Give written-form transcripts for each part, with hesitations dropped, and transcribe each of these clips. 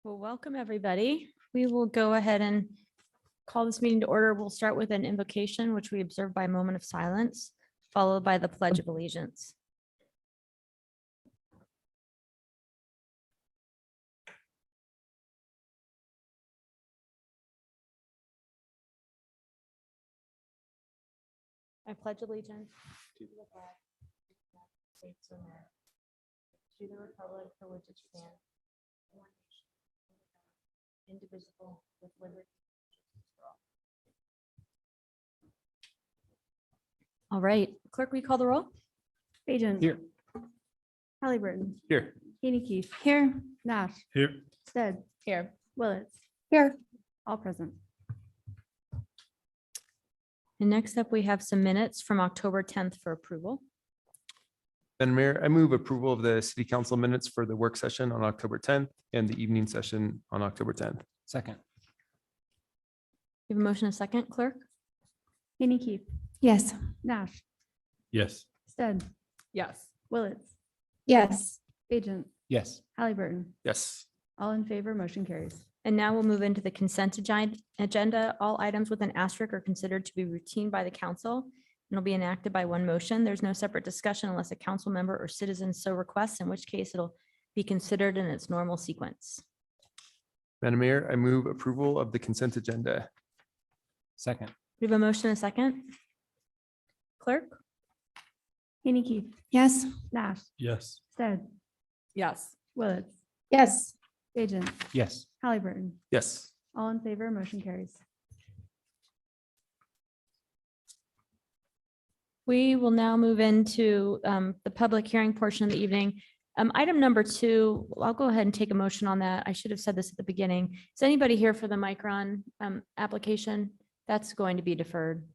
Well, welcome, everybody. We will go ahead and call this meeting to order. We'll start with an invocation, which we observe by a moment of silence, followed by the Pledge of Allegiance. I pledge allegiance to the flag of the United States of America, to the republic for which it stands, one nation, under God, indivisible, with liberty and justice for all. All right, clerk, will you call the roll? Agent. Here. Halliburton. Here. Keith. Here. Nash. Here. Stead. Here. Willits. Here. All present. And next up, we have some minutes from October 10th for approval. Madam Mayor, I move approval of the city council minutes for the work session on October 10th and the evening session on October 10th. Second. You have a motion, a second, clerk? Keith. Yes. Nash. Yes. Stead. Yes. Willits. Yes. Agent. Yes. Halliburton. Yes. All in favor, motion carries. And now we'll move into the consent agenda. All items with an asterisk are considered to be routine by the council and will be enacted by one motion. There's no separate discussion unless a council member or citizen so requests, in which case it'll be considered in its normal sequence. Madam Mayor, I move approval of the consent agenda. Second. We have a motion, a second. Clerk? Keith. Yes. Nash. Yes. Stead. Yes. Willits. Yes. Agent. Yes. Halliburton. Yes. All in favor, motion carries. We will now move into the public hearing portion of the evening. Item number 2, I'll go ahead and take a motion on that. I should have said this at the beginning. Is anybody here for the Micron application? That's going to be deferred.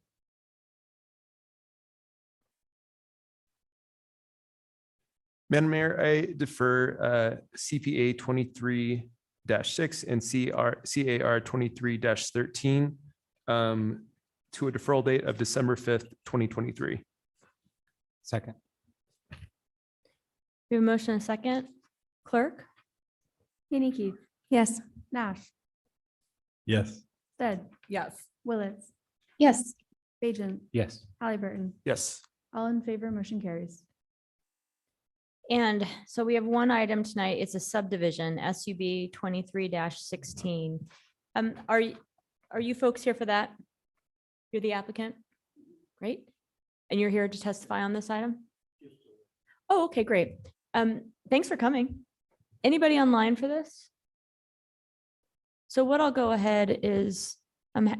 Madam Mayor, I defer CPA 23-6 and CAR 23-13 to a deferral date of December 5th, 2023. Second. We have a motion, a second. Clerk? Keith. Yes. Nash. Yes. Stead. Yes. Willits. Yes. Agent. Yes. Halliburton. Yes. All in favor, motion carries. And so we have one item tonight. It's a subdivision, SUB 23-16. Are you folks here for that? You're the applicant? Great. And you're here to testify on this item? Oh, okay, great. Thanks for coming. Anybody online for this? So what I'll go ahead is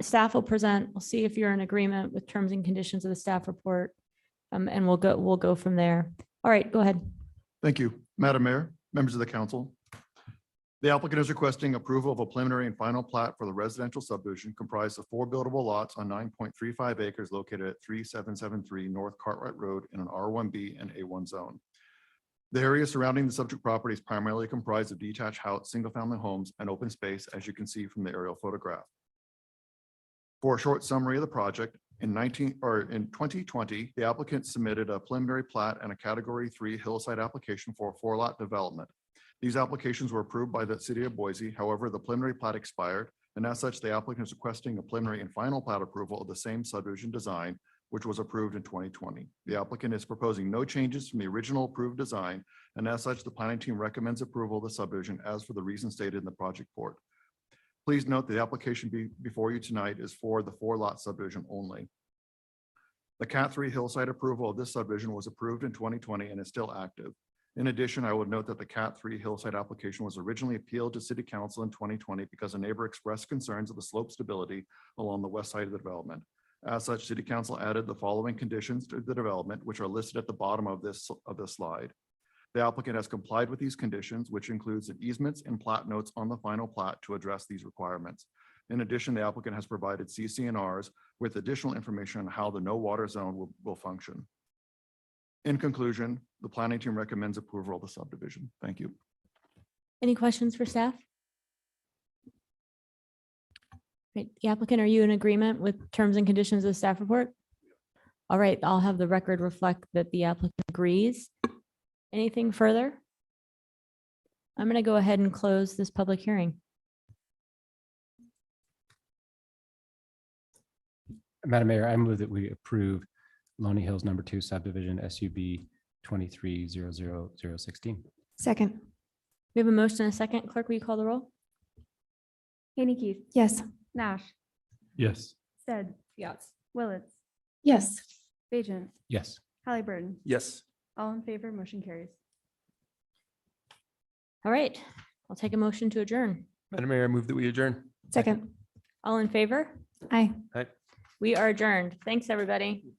staff will present. We'll see if you're in agreement with terms and conditions of the staff report. And we'll go from there. All right, go ahead. Thank you, Madam Mayor, members of the council. The applicant is requesting approval of a preliminary and final plat for the residential subdivision comprised of 4 buildable lots on 9.35 acres located at 3773 North Cartwright Road in an R1B and A1 zone. The area surrounding the subject property is primarily comprised of detached house, single-family homes, and open space, as you can see from the aerial photograph. For a short summary of the project, in 2020, the applicant submitted a preliminary plat and a Category 3 hillside application for a 4-lot development. These applications were approved by the city of Boise. However, the preliminary plat expired, and as such, the applicant is requesting a preliminary and final plat approval of the same subdivision design, which was approved in 2020. The applicant is proposing no changes from the original approved design, and as such, the planning team recommends approval of the subdivision as for the reasons stated in the project report. Please note the application before you tonight is for the 4-lot subdivision only. The Cat 3 hillside approval of this subdivision was approved in 2020 and is still active. In addition, I would note that the Cat 3 hillside application was originally appealed to City Council in 2020 because a neighbor expressed concerns of the slope stability along the west side of the development. As such, City Council added the following conditions to the development, which are listed at the bottom of this slide. The applicant has complied with these conditions, which includes the easements and plat notes on the final plat to address these requirements. In addition, the applicant has provided CC&Rs with additional information on how the no water zone will function. In conclusion, the planning team recommends approval of the subdivision. Thank you. Any questions for staff? Great. The applicant, are you in agreement with terms and conditions of the staff report? All right, I'll have the record reflect that the applicant agrees. Anything further? I'm going to go ahead and close this public hearing. Madam Mayor, I move that we approve Loney Hills #2 subdivision SUB 23-00016. Second. We have a motion and a second. Clerk, will you call the roll? Haney Keith, Yes. Nash, Yes. Stead, Yes. Willetts, Yes. Bajent, Yes. Halliburton, Yes. all in favor, motion carries. All right. I'll take a motion to adjourn. Madam Mayor, I move that we adjourn. Second. All in favor? Aye. We are adjourned. Thanks, everybody.